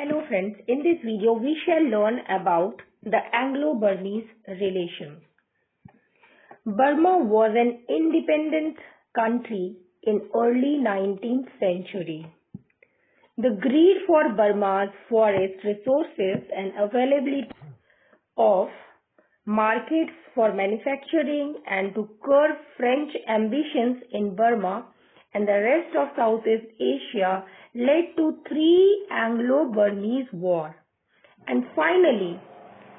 Hello friends, in this video we shall learn about the Anglo Burmese relation. Burma was an independent country in early 19th century. The greed for Burma's forest resources and availability of markets for manufacturing and to curb French ambitions in Burma and the rest of Southeast Asia led to three Anglo-Burmese wars, and finally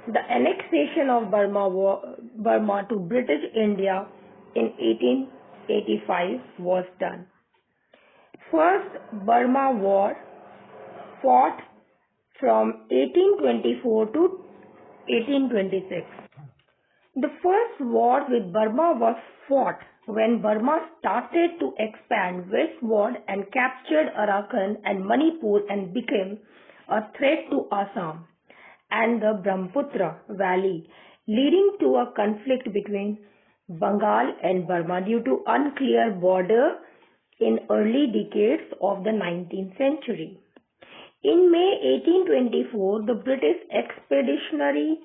the annexation of Burma to British India in 1885 was done. First Burma War fought from 1824 to 1826. The first war with Burma was fought when Burma started to expand westward and captured Arakan and Manipur and became a threat to Assam and the Brahmaputra Valley, leading to a conflict between Bengal and Burma due to unclear border in early decades of the 19th century. In May 1824, the British Expeditionary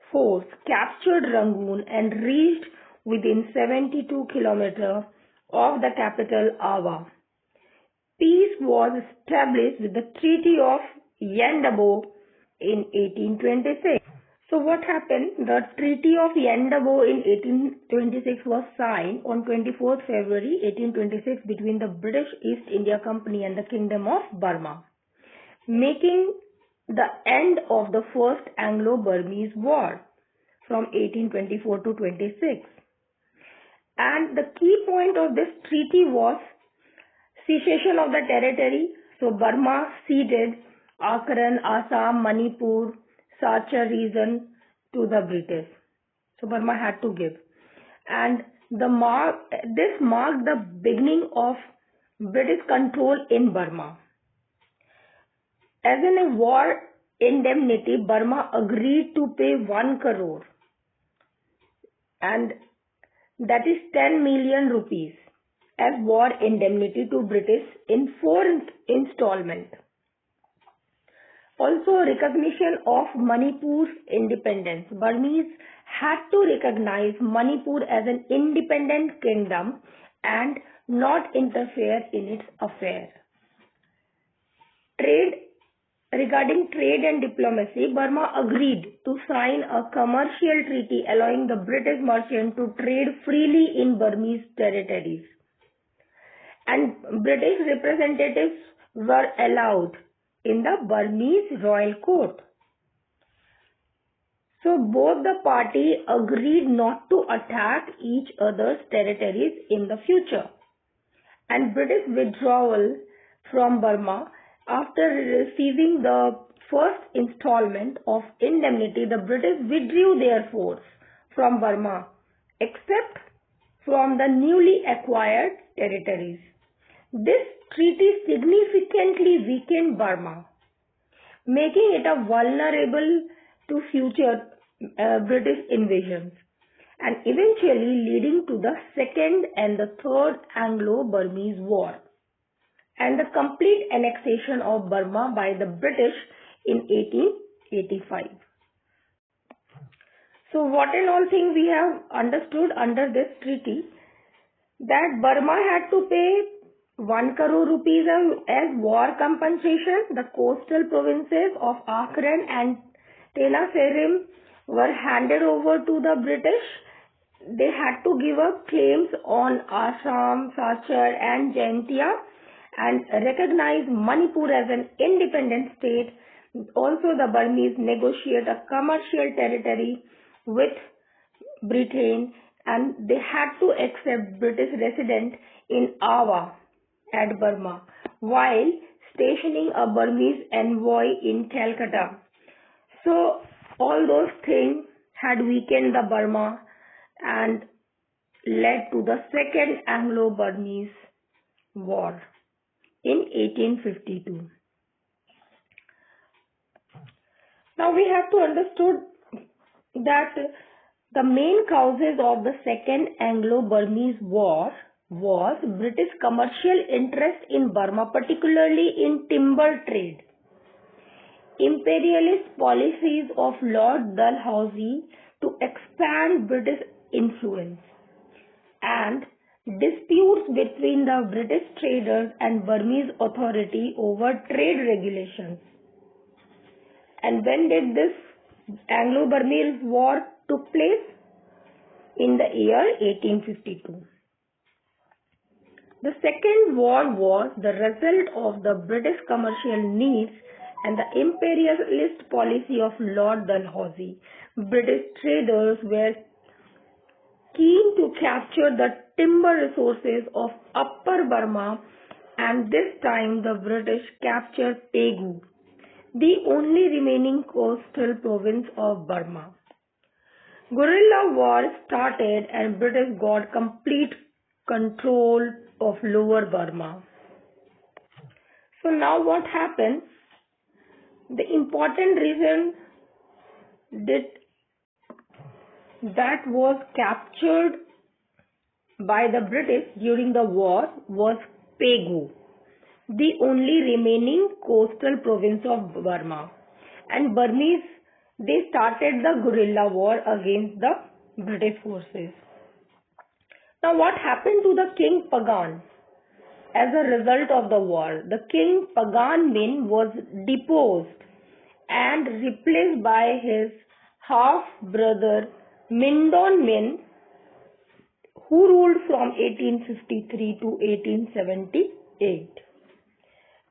Force captured Rangoon and reached within 72 kilometers of the capital Ava. Peace was established with the Treaty of Yandabo in 1826. So what happened? The Treaty of Yandabo in 1826 was signed on 24th February 1826 between the British East India Company and the Kingdom of Burma, making the end of the First Anglo-Burmese War from 1824 to 26. And the key point of this treaty was cessation of the territory. So Burma ceded Akaran, Assam, Manipur, Sachar region to the British. So Burma had to give. And this marked the beginning of British control in Burma. As in a war indemnity, Burma agreed to pay 1 crore, and that is 10 million rupees as war indemnity to British in 4 installments. Also, recognition of Manipur's independence. Burmese had to recognize Manipur as an independent kingdom and not interfere in its affairs. Regarding trade and diplomacy, Burma agreed to sign a commercial treaty allowing the British merchants to trade freely in Burmese territories, and British representatives were allowed in the Burmese royal court. So both the parties agreed not to attack each other's territories in the future, and British withdrawal from Burma. After receiving the first installment of indemnity, the British withdrew their force from Burma, except from the newly acquired territories. This treaty significantly weakened Burma, making it a vulnerable to future British invasions, and eventually leading to the Second and the Third Anglo-Burmese War and the complete annexation of Burma by the British in 1885. So what and all things we have understood under this treaty? That Burma had to pay 1 crore rupees as war compensation. The coastal provinces of Akran and Tenasserim were handed over to the British. They had to give up claims on Assam, Sachar and Jaintia and recognize Manipur as an independent state. Also, the Burmese negotiate a commercial territory with Britain, and they had to accept British residents in Ava at Burma while stationing a Burmese envoy in Calcutta. So all those things had weakened the Burma and led to the Second Anglo-Burmese War in 1852. Now we have to understand that the main causes of the Second Anglo-Burmese War was British commercial interest in Burma, particularly in timber trade. imperialist policies of Lord Dalhousie to expand British influence, and disputes between the British traders and Burmese authority over trade regulations. And when did this Anglo-Burmese war took place? In the year 1852. The Second War was the result of the British commercial needs and the imperialist policy of Lord Dalhousie. British traders were keen to capture the timber resources of Upper Burma, and this time the British captured Pegu, the only remaining coastal province of Burma. Guerrilla war started and British got complete control of Lower Burma. So now what happened? The important reason that was captured by the British during the war was Pegu, the only remaining coastal province of Burma. And Burmese, they started the guerrilla war against the British forces. Now what happened to the King Pagan as a result of the war? The King Pagan Min was deposed and replaced by his half-brother Mindon Min, who ruled from 1853 to 1878.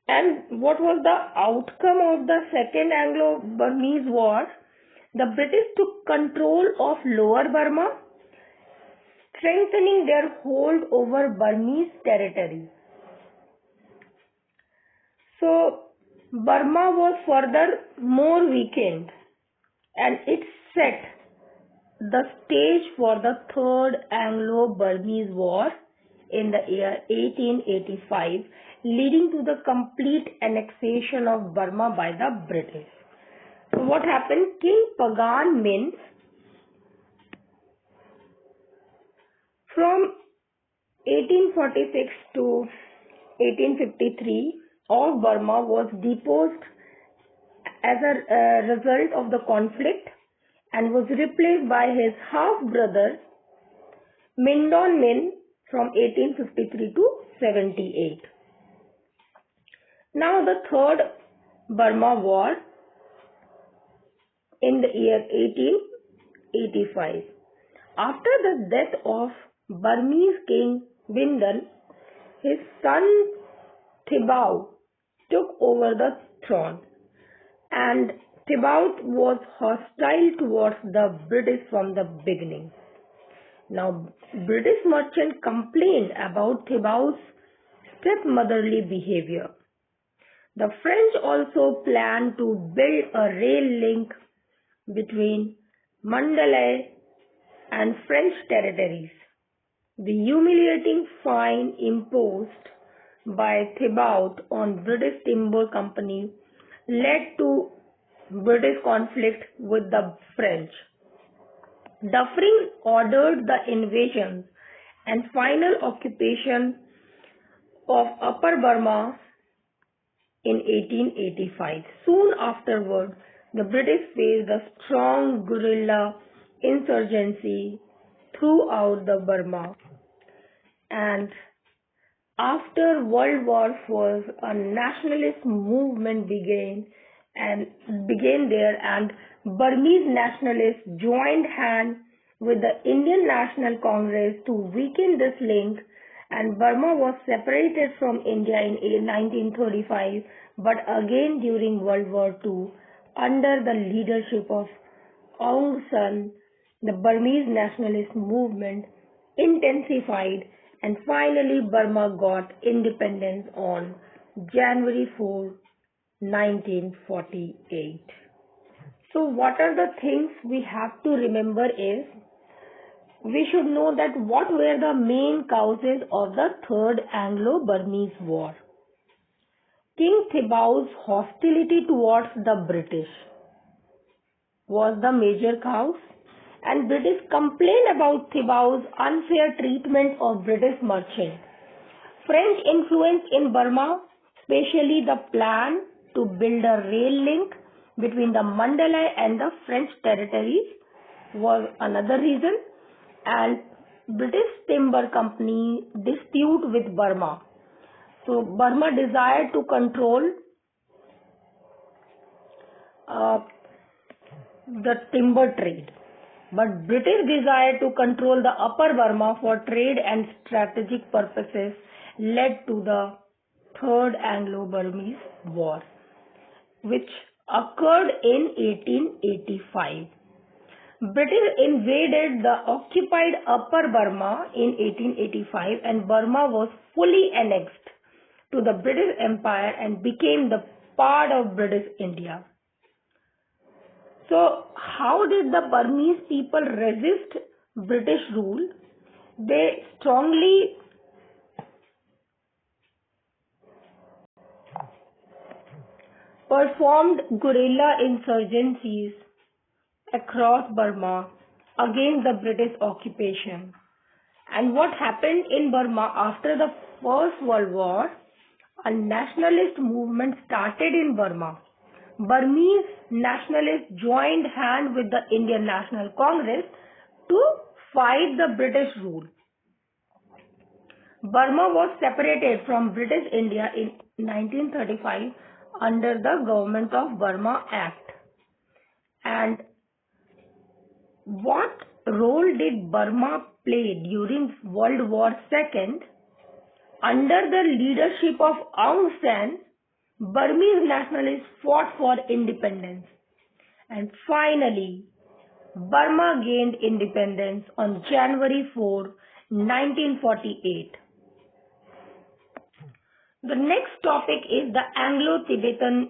And what was the outcome of the Second Anglo-Burmese War? The British took control of Lower Burma, strengthening their hold over Burmese territory. So, Burma was further more weakened, and it set the stage for the Third Anglo-Burmese War in the year 1885, leading to the complete annexation of Burma by the British. So what happened? King Pagan Min from 1846 to 1853 of Burma was deposed as a result of the conflict and was replaced by his half-brother Mindon Min from 1853 to 78. Now the Third Burma War in the year 1885. After the death of Burmese King Mindon, his son Thibaw took over the throne, and Thibaw was hostile towards the British from the beginning. Now, British merchants complained about Thibaw's stepmotherly behavior. The French also planned to build a rail link between Mandalay and French territories. The humiliating fine imposed by Thibaw on British Timber Company led to British conflict with the French. Dufferin ordered the invasion and final occupation of Upper Burma in 1885. Soon afterward, the British faced a strong guerrilla insurgency throughout the Burma, and after World War IV, a nationalist movement began there, and Burmese nationalists joined hands with the Indian National Congress to weaken this link, and Burma was separated from India in 1935, but again during World War II, under the leadership of Aung San, the Burmese nationalist movement intensified, and finally Burma got independence on January 4, 1948. So what are the things we have to remember is, we should know that what were the main causes of the Third Anglo-Burmese War. King Thibaw's hostility towards the British was the major cause, and British complained about Thibaw's unfair treatment of British merchants. French influence in Burma, especially the plan to build a rail link between the Mandalay and the French territories was another reason, and British Timber Company dispute with Burma. So Burma desired to control the timber trade, but British desired to control the Upper Burma for trade and strategic purposes led to the Third Anglo Burmese War, which occurred in 1885. British invaded the occupied Upper Burma in 1885 and Burma was fully annexed to the British Empire and became the part of British India. So, how did the Burmese people resist British rule? They strongly performed guerrilla insurgencies across Burma against the British occupation. And what happened in Burma after the First World War? A nationalist movement started in Burma. Burmese nationalists joined hand with the Indian National Congress to fight the British rule. Burma was separated from British India in 1935 under the Government of Burma Act. And what role did Burma play during World War II? Under the leadership of Aung San, Burmese nationalists fought for independence. And finally, Burma gained independence on January 4, 1948. The next topic is the Anglo-Tibetan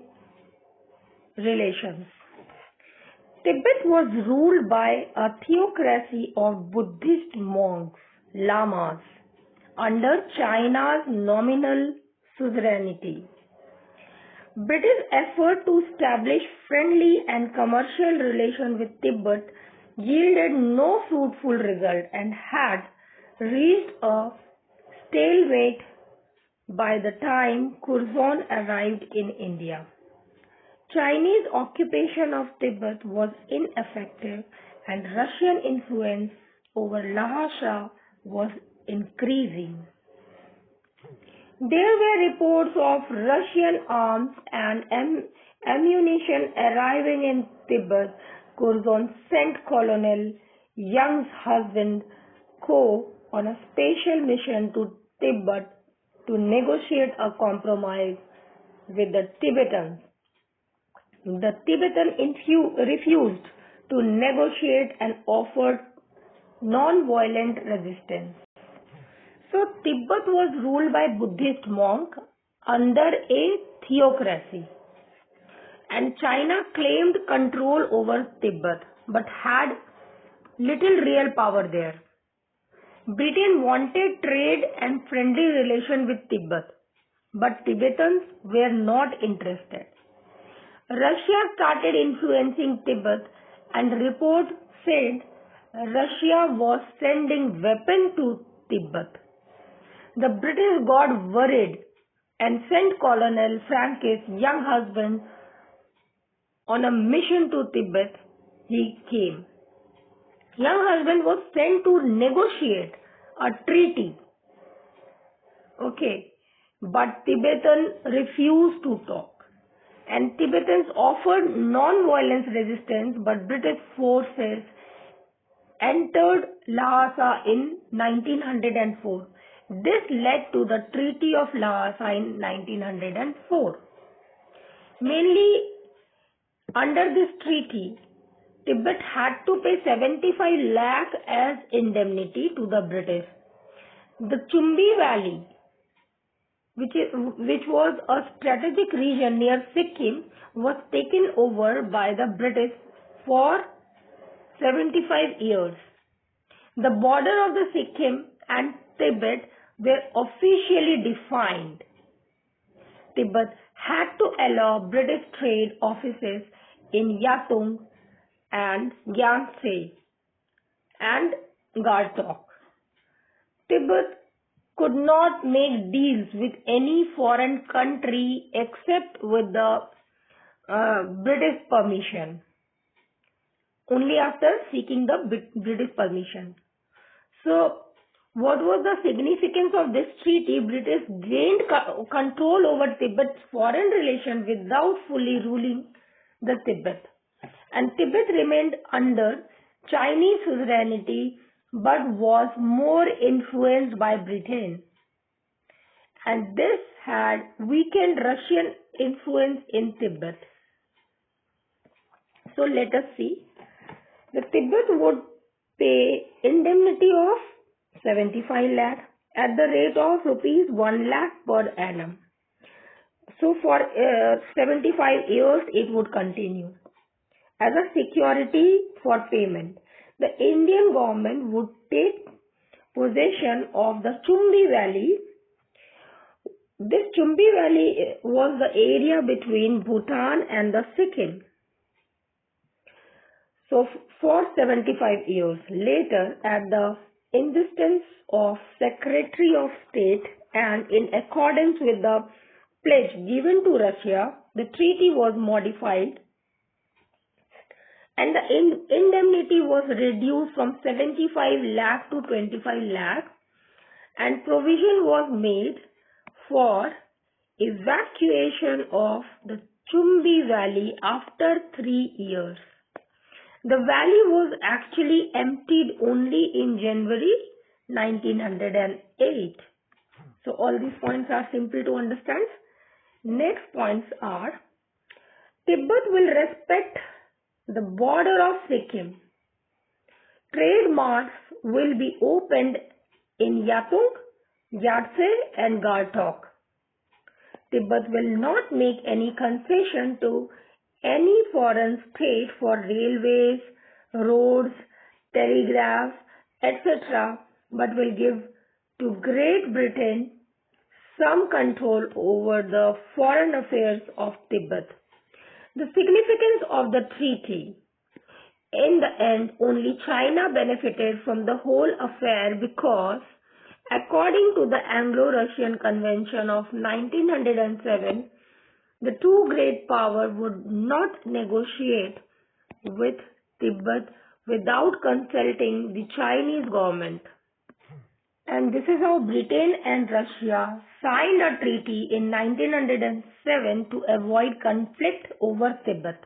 relations. Tibet was ruled by a theocracy of Buddhist monks, lamas, under China's nominal suzerainty. British effort to establish friendly and commercial relations with Tibet yielded no fruitful result and had reached a stalemate by the time Curzon arrived in India. Chinese occupation of Tibet was ineffective and Russian influence over Lhasa was increasing. There were reports of Russian arms and ammunition arriving in Tibet. Curzon sent Colonel Young's husband Ko on a special mission to Tibet to negotiate a compromise with the Tibetans. The Tibetans refused to negotiate and offered non-violent resistance. So Tibet was ruled by Buddhist monks under a theocracy, and China claimed control over Tibet but had little real power there. Britain wanted trade and friendly relation with Tibet, but Tibetans were not interested. Russia started influencing Tibet, and reports said Russia was sending weapons to Tibet. The British got worried and sent Colonel Frank's young husband on a mission to Tibet. He came. Young husband was sent to negotiate a treaty. But Tibetans refused to talk. And Tibetans offered non-violent resistance, but British forces entered Lhasa in 1904. This led to the Treaty of Lhasa in 1904. Mainly under this treaty, Tibet had to pay 75 lakh as indemnity to the British. The Chumbi Valley, which was a strategic region near Sikkim, was taken over by the British for 75 years. The border of the Sikkim and Tibet were officially defined. Tibet had to allow British trade offices in Yatung and Gyaltsy and Gartok. Tibet could not make deals with any foreign country except with the British permission. Only after seeking the British permission. So, what was the significance of this treaty? British gained control over Tibet's foreign relations without fully ruling the Tibet. And Tibet remained under Chinese sovereignty but was more influenced by Britain. And this had weakened Russian influence in Tibet. So let us see. The Tibet would pay indemnity of 75 lakh at the rate of rupees 1 lakh per annum. So for 75 years it would continue. As a security for payment, the Indian government would take possession of the Chumbi Valley. This Chumbi Valley was the area between Bhutan and the Sikkim. So for 75 years later, at the insistence of Secretary of State and in accordance with the pledge given to Russia, the treaty was modified and the indemnity was reduced from 75 lakh to 25 lakh, and provision was made for evacuation of the Chumbi Valley after 3 years. The valley was actually emptied only in January 1908. So all these points are simple to understand. Next points are: Tibet will respect the border of Sikkim. Trade marts will be opened in Yatung, Gyatse and Gartok. Tibet will not make any concession to any foreign state for railways, roads, telegraph, etc., but will give to Great Britain some control over the foreign affairs of Tibet. The significance of the treaty: in the end, only China benefited from the whole affair because, according to the Anglo-Russian Convention of 1907, the two great powers would not negotiate with Tibet without consulting the Chinese government. And this is how Britain and Russia signed a treaty in 1907 to avoid conflict over Tibet.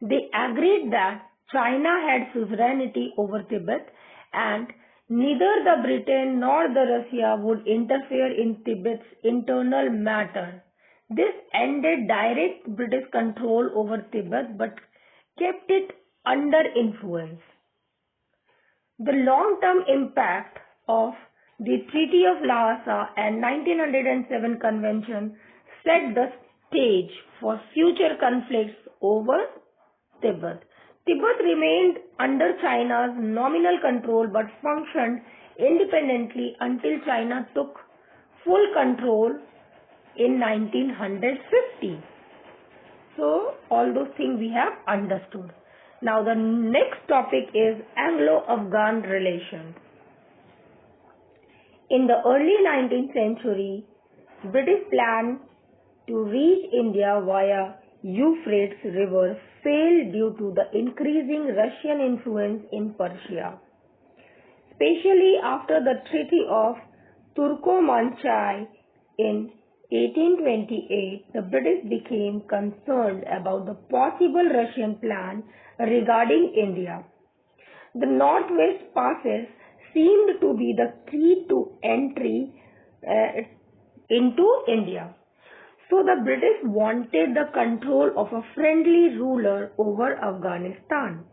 They agreed that China had sovereignty over Tibet and neither the Britain nor the Russia would interfere in Tibet's internal matter. This ended direct British control over Tibet but kept it under influence. The long-term impact of the Treaty of Lhasa and 1907 Convention set the stage for future conflicts over Tibet. Tibet remained under China's nominal control but functioned independently until China took full control in 1950. So all those things we have understood. Now the next topic is Anglo-Afghan relations. In the early 19th century, British plan to reach India via Euphrates River failed due to the increasing Russian influence in Persia. Especially after the Treaty of Turcomanchai in 1828, the British became concerned about the possible Russian plan regarding India. The northwest passes seemed to be the key to entry into India. So the British wanted the control of a friendly ruler over Afghanistan.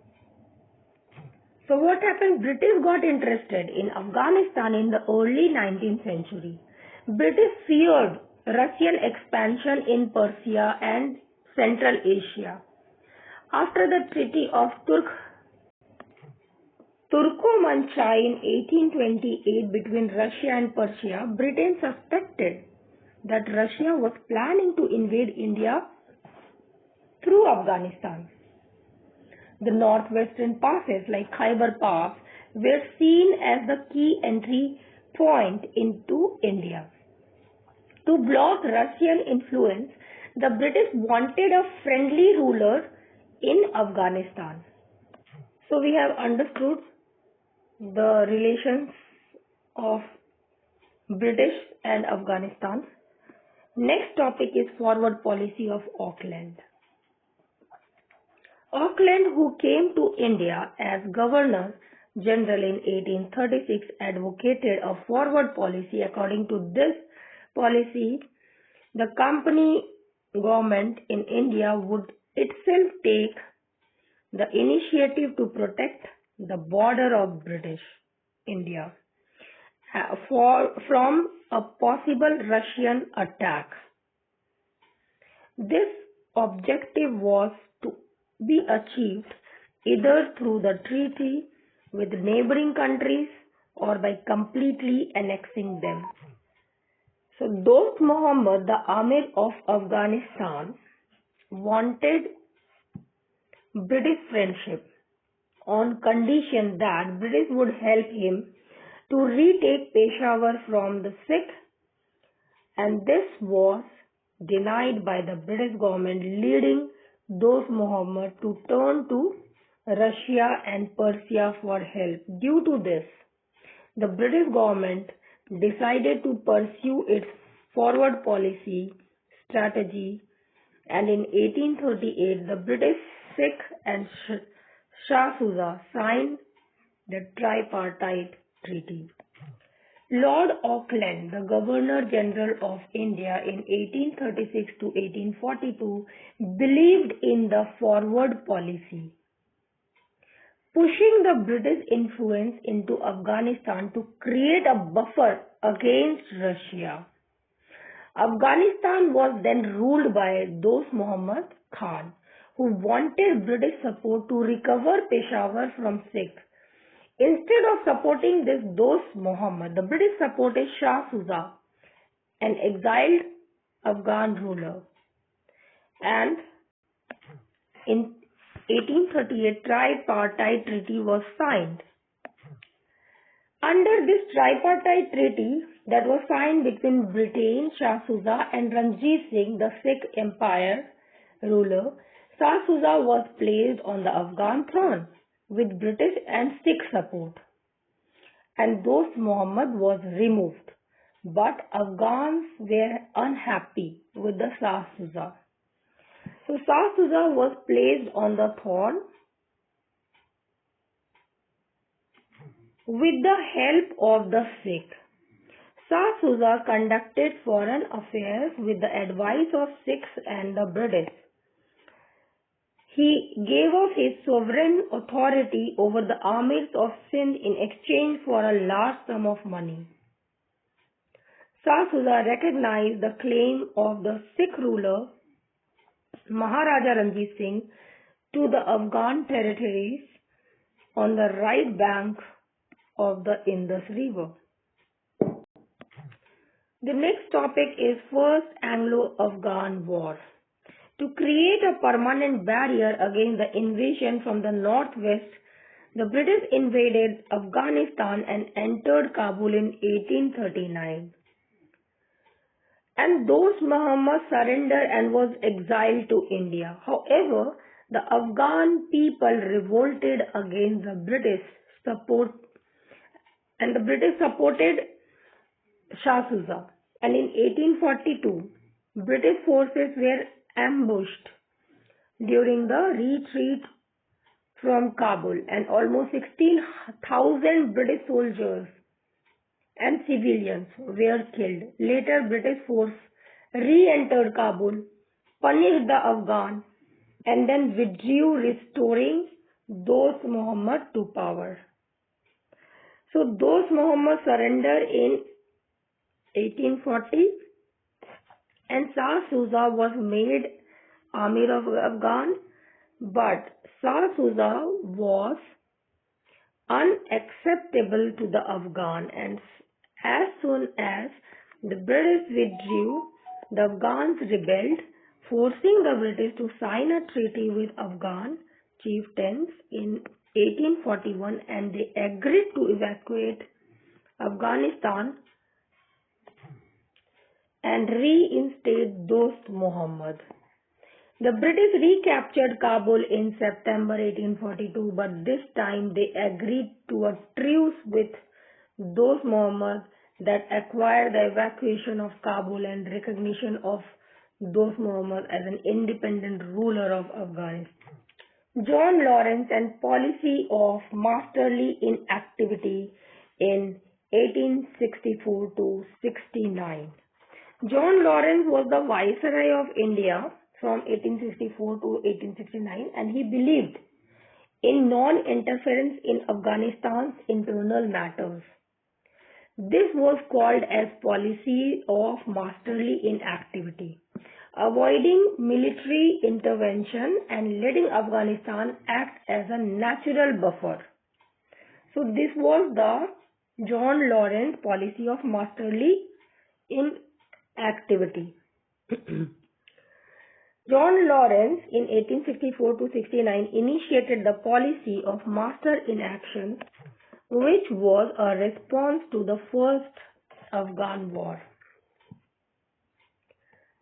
So what happened? British got interested in Afghanistan in the early 19th century. British feared Russian expansion in Persia and Central Asia. After the Treaty of Turcomanchai in 1828 between Russia and Persia, Britain suspected that Russia was planning to invade India through Afghanistan. The northwestern passes like Khyber Pass were seen as the key entry point into India. To block Russian influence, The British wanted a friendly ruler in Afghanistan. So we have understood the relations of British and Afghanistan. Next topic is forward policy of Auckland. Auckland, who came to India as Governor General in 1836, advocated a forward policy. According to this policy, the company government in India would itself take the initiative to protect the border of British India from a possible Russian attack. This objective was to be achieved either through the treaty with neighboring countries or by completely annexing them. So Dost Muhammad, the Amir of Afghanistan, wanted British friendship on condition that British would help him to retake Peshawar from the Sikh, and this was denied by the British government, leading Dost Muhammad to turn to Russia and Persia for help. Due to this, the British government decided to pursue its forward policy strategy, and in 1838 the British, Sikh and Shah Shuja signed the tripartite treaty. Lord Auckland, the Governor General of India in 1836 to 1842, believed in the forward policy, pushing the British influence into Afghanistan to create a buffer against Russia. Afghanistan was then ruled by Dost Muhammad Khan, who wanted British support to recover Peshawar from Sikhs. Instead of supporting this Dost Muhammad, the British supported Shah Shuja, an exiled Afghan ruler, and in 1838 tripartite treaty was signed. Under this tripartite treaty that was signed between Britain, Shah Shuja and Ranjit Singh, the Sikh Empire ruler, Shah Shuja was placed on the Afghan throne with British and Sikh support, and Dost Muhammad was removed. But Afghans were unhappy with the Shah Shuja. So Shah Shuja was placed on the throne with the help of the Sikh. Shah Shuja conducted foreign affairs with the advice of Sikhs and the British. He gave up his sovereign authority over the Amirs of Sindh in exchange for a large sum of money. Shah Shuja recognized the claim of the Sikh ruler Maharaja Ranjit Singh to the Afghan territories on the right bank of the Indus River. The next topic is First Anglo-Afghan War. To create a permanent barrier against the invasion from the northwest, the British invaded Afghanistan and entered Kabul in 1839. And Dost Muhammad surrendered and was exiled to India. However, the Afghan people revolted against the British support, and the British supported Shah Shuja. And in 1842, British forces were ambushed during the retreat from Kabul, and almost 16,000 British soldiers and civilians were killed. Later, British force re-entered Kabul, punished the Afghan, and then withdrew, restoring Dost Muhammad to power. So Dost Muhammad surrendered in 1840, and Shah Shuja was made Amir of Afghan, but Shah Shuja was unacceptable to the Afghan, and as soon as the British withdrew, the Afghans rebelled, forcing the British to sign a treaty with Afghan chieftains in 1841, and they agreed to evacuate Afghanistan and reinstate Dost Muhammad. The British recaptured Kabul in September 1842, but this time they agreed to a truce with Dost Muhammad that acquired the evacuation of Kabul and recognition of Dost Muhammad as an independent ruler of Afghanistan. John Lawrence and policy of masterly inactivity in 1864 to 69. John Lawrence was the Viceroy of India from 1864 to 1869, and he believed in non-interference in Afghanistan's internal matters. This was called as policy of masterly inactivity, avoiding military intervention and letting Afghanistan act as a natural buffer. So this was the John Lawrence policy of masterly inactivity. John Lawrence in 1864 to 69 initiated the policy of master inaction, which was a response to the first Afghan war.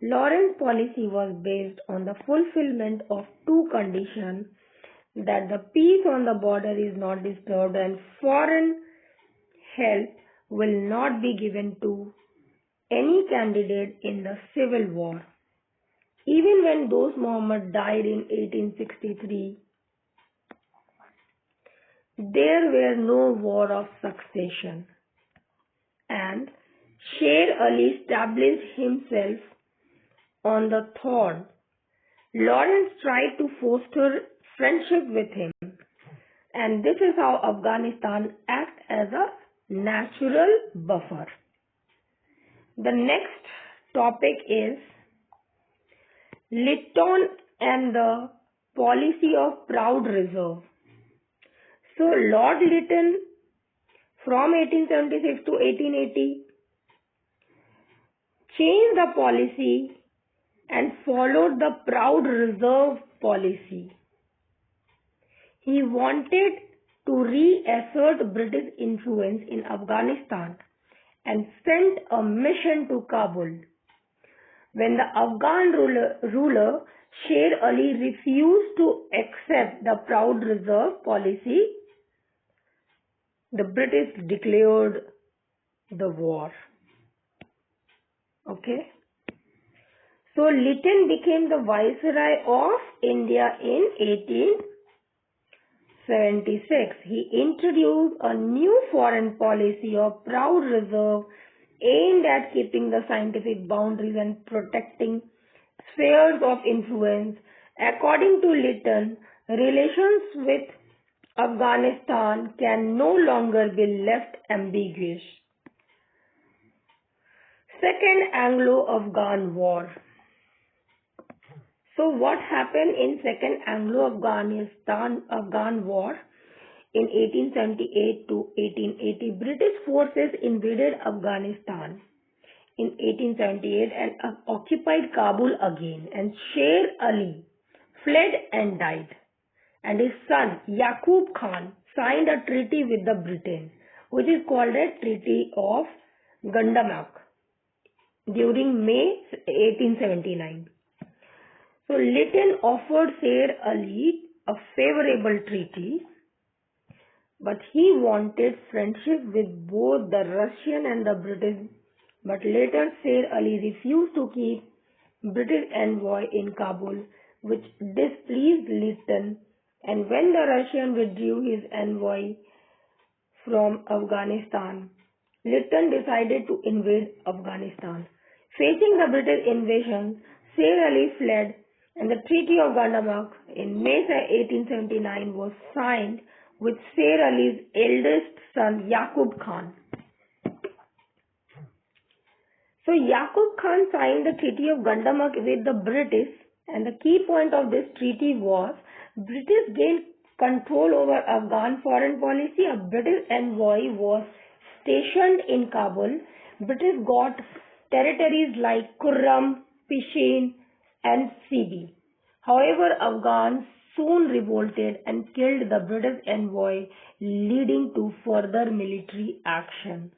Lawrence's policy was based on the fulfillment of two conditions: that the peace on the border is not disturbed and foreign help will not be given to any candidate in the civil war. Even when Dost Muhammad died in 1863, there were no war of succession, and Sher Ali established himself on the throne. Lawrence tried to foster friendship with him, and this is how Afghanistan acts as a natural buffer. The next topic is Lytton and the policy of proud reserve. So Lord Lytton from 1876 to 1880 changed the policy and followed the proud reserve policy. He wanted to reassert British influence in Afghanistan and sent a mission to Kabul. When the Afghan ruler Sher Ali refused to accept the proud reserve policy, the British declared the war. Okay. So Lytton became the Viceroy of India in 1876. He introduced a new foreign policy of proud reserve aimed at keeping the scientific boundaries and protecting spheres of influence. According to Lytton, relations with Afghanistan can no longer be left ambiguous. Second Anglo-Afghan War. So what happened in Second Anglo-Afghan War? In 1878 to 1880, British forces invaded Afghanistan in 1878 and occupied Kabul again, and Sher Ali fled and died, and his son Yaqub Khan signed a treaty with the Britain, which is called a Treaty of Gandamak, during May 1879. So Lytton offered Sher Ali a favorable treaty, but he wanted friendship with both the Russian and the British. But later Sher Ali refused to keep British envoy in Kabul, which displeased Lytton, and when the Russian withdrew his envoy from Afghanistan, Lytton decided to invade Afghanistan. Facing the British invasion, Sher Ali fled, and the Treaty of Gandamak in May 1879 was signed with Sher Ali's eldest son Yaqub Khan. So Yaqub Khan signed the Treaty of Gandamak with the British, and the key point of this treaty was British gained control over Afghan foreign policy. A British envoy was stationed in Kabul. British got territories like Kurram, Pishin and Sibi. However, Afghans soon revolted and killed the British envoy, leading to further military action.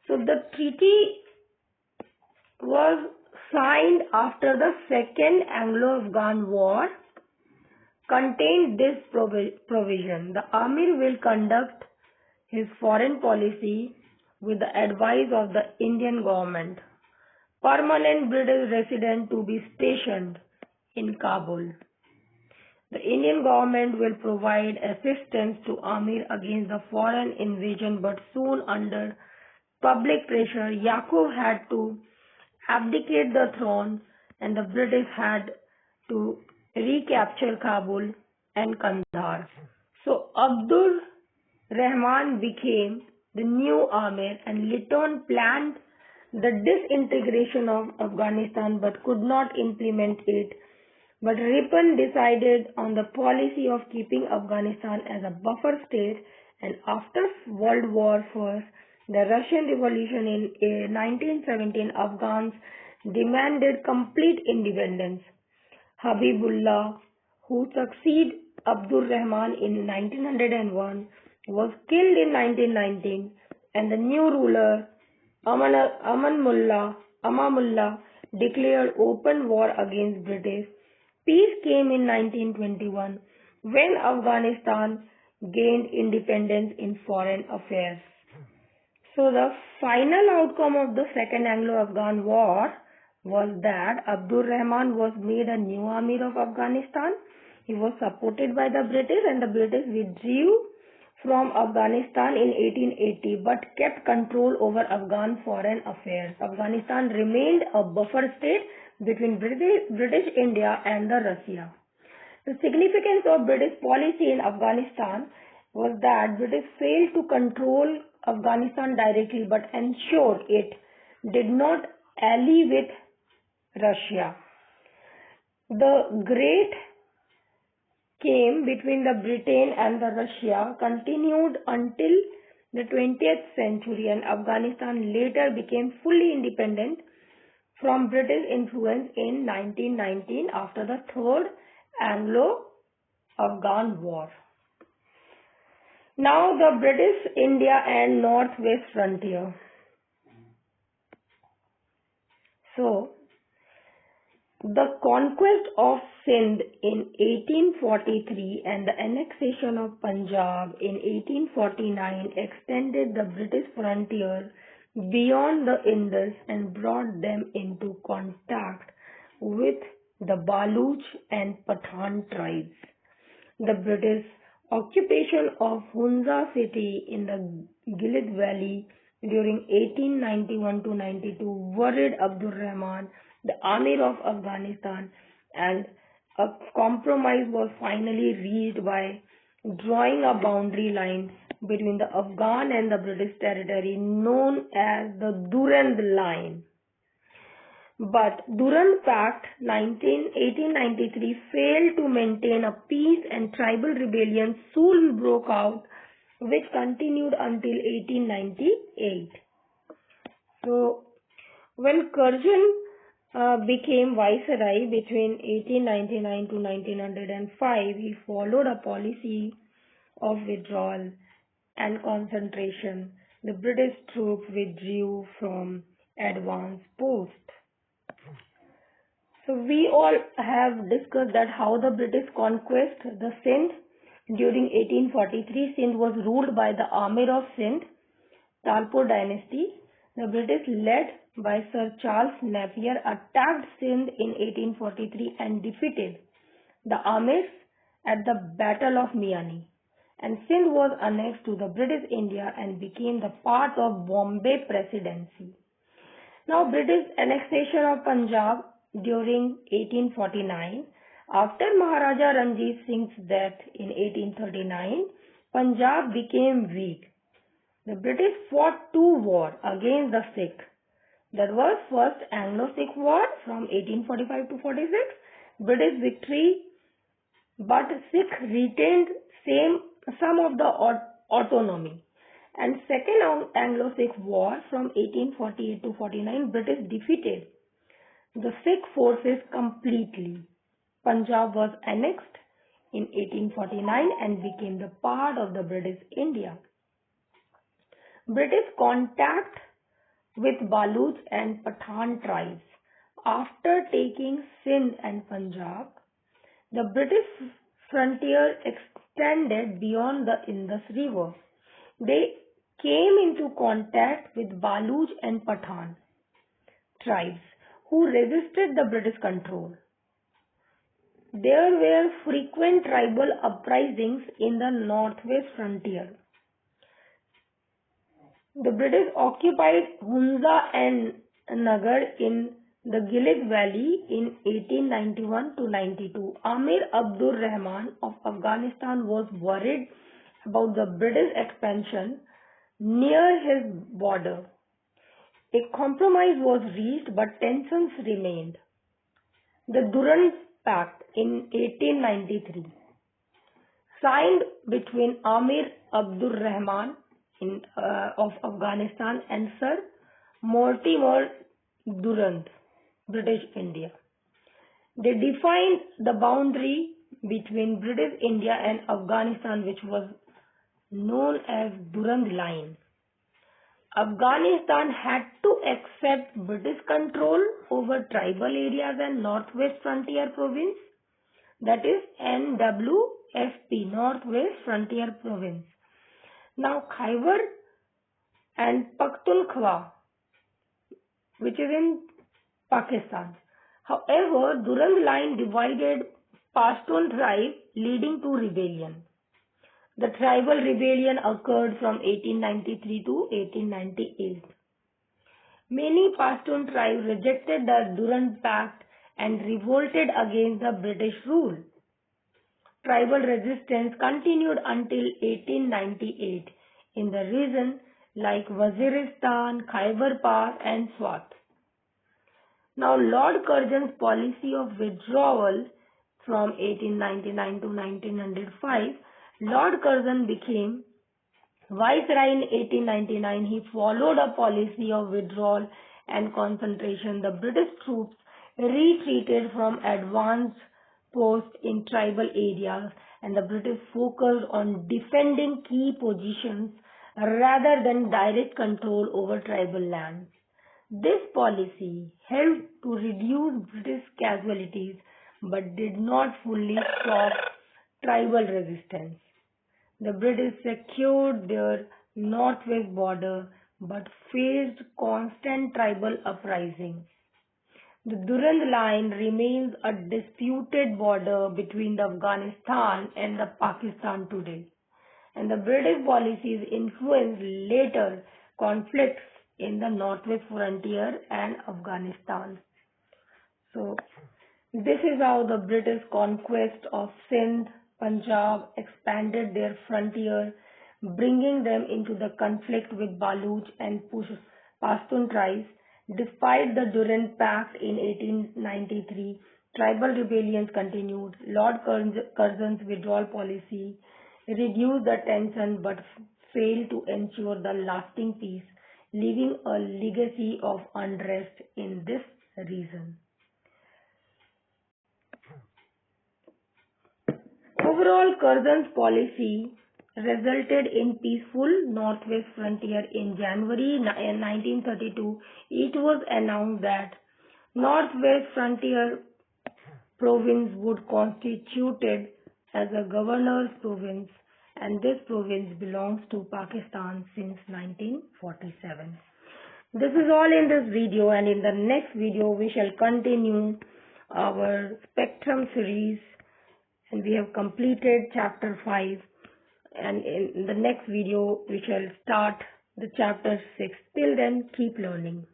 So the treaty was signed after the Second Anglo-Afghan War contained this provision. The Amir will conduct his foreign policy with the advice of the Indian government. Permanent British resident to be stationed in Kabul. The Indian government will provide assistance to Amir against the foreign invasion, but soon under public pressure, Yaqub had to abdicate the throne and the British had to recapture Kabul and Kandahar. So Abdur Rahman became the new Amir and Lytton planned the disintegration of Afghanistan but could not implement it. But Ripon decided on the policy of keeping Afghanistan as a buffer state, and after World War I, the Russian Revolution in 1917, Afghans demanded complete independence. Habibullah, who succeeded Abdur Rahman in 1901, was killed in 1919, and the new ruler Amamullah declared open war against British. Peace came in 1921 when Afghanistan gained independence in foreign affairs. So the final outcome of the Second Anglo-Afghan War was that Abdur Rahman was made a new Amir of Afghanistan. He was supported by the British and the British withdrew from Afghanistan in 1880 but kept control over Afghan foreign affairs. Afghanistan remained a buffer state between British India and the Russia. The significance of British policy in Afghanistan was that British failed to control Afghanistan directly but ensured it did not ally with Russia. The great came between the Britain and the Russia continued until the 20th century, and Afghanistan later became fully independent from British influence in 1919 after the Third Anglo-Afghan War. Now the British India and Northwest frontier. So, the conquest of Sindh in 1843 and the annexation of Punjab in 1849 extended the British frontier beyond the Indus and brought them into contact with the Baluch and Pathan tribes. The British occupation of Hunza city in the Gilgit Valley during 1891 to 92 worried Abdur Rahman, the Amir of Afghanistan, and a compromise was finally reached by drawing a boundary line between the Afghan and the British territory known as the Durand Line. But Durand Pact 1893 failed to maintain a peace and tribal rebellion soon broke out, which continued until 1898. So, when Curzon became viceroy between 1899 to 1905, he followed a policy of withdrawal and concentration. The British troops withdrew from advanced posts. So we all have discussed that how the British conquest the Sindh. During 1843, Sindh was ruled by the Amir of Sindh, Talpur dynasty. The British, led by Sir Charles Napier, attacked Sindh in 1843 and defeated the Amirs at the Battle of Miani. And Sindh was annexed to the British India and became the part of Bombay Presidency. Now, British annexation of Punjab during 1849. After Maharaja Ranjit Singh's death in 1839, Punjab became weak. The British fought two wars against the Sikh. That was first Anglo-Sikh War from 1845 to 46, British victory, but Sikh retained some of the autonomy. And second Anglo-Sikh War from 1848 to 49, British defeated the Sikh forces completely. Punjab was annexed in 1849 and became the part of the British India. British contact with Baluch and Pathan tribes. After taking Sindh and Punjab, the British frontier extended beyond the Indus River. They came into contact with Baluch and Pathan tribes who resisted the British control. There were frequent tribal uprisings in the northwest frontier. The British occupied Hunza and Nagar in the Gilgit Valley in 1891 to 92. Amir Abdur Rahman of Afghanistan was worried about the British expansion near his border. A compromise was reached, but tensions remained. The Durand Pact in 1893, signed between Amir Abdur Rahman of Afghanistan and Sir Mortimer Durand, British India. They defined the boundary between British India and Afghanistan, which was known as Durand Line. Afghanistan had to accept British control over tribal areas and Northwest Frontier Province, that is NWFP, Northwest Frontier Province. Now Khyber and Pakhtunkhwa, which is in Pakistan. However, Durand Line divided Pashtun tribe, leading to rebellion. The tribal rebellion occurred from 1893 to 1898. Many Pashtun tribes rejected the Durand Pact and revolted against the British rule. Tribal resistance continued until 1898 in the region like Waziristan, Khyber Pass and Swat. Now Lord Curzon's policy of withdrawal from 1899 to 1905, Lord Curzon became Viceroy in 1899. He followed a policy of withdrawal and concentration. The British troops retreated from advanced posts in tribal areas, and the British focused on defending key positions rather than direct control over tribal lands. This policy helped to reduce British casualties but did not fully stop tribal resistance. The British secured their northwest border but faced constant tribal uprisings. The Durand Line remains a disputed border between Afghanistan and Pakistan today, and the British policies influenced later conflicts in the northwest frontier and Afghanistan. So, this is how the British conquest of Sindh, Punjab expanded their frontier, bringing them into the conflict with Baluch and Pashtun tribes. Despite the Durand Pact in 1893, tribal rebellions continued. Lord Curzon's withdrawal policy reduced the tension but failed to ensure the lasting peace, leaving a legacy of unrest in this region. Overall, Curzon's policy resulted in peaceful northwest frontier. In January 1932, it was announced that northwest frontier province would constituted as a governor's province, and this province belongs to Pakistan since 1947. This is all in this video, and in the next video we shall continue our spectrum series, and we have completed chapter 5, and in the next video we shall start the chapter 6. Till then, keep learning.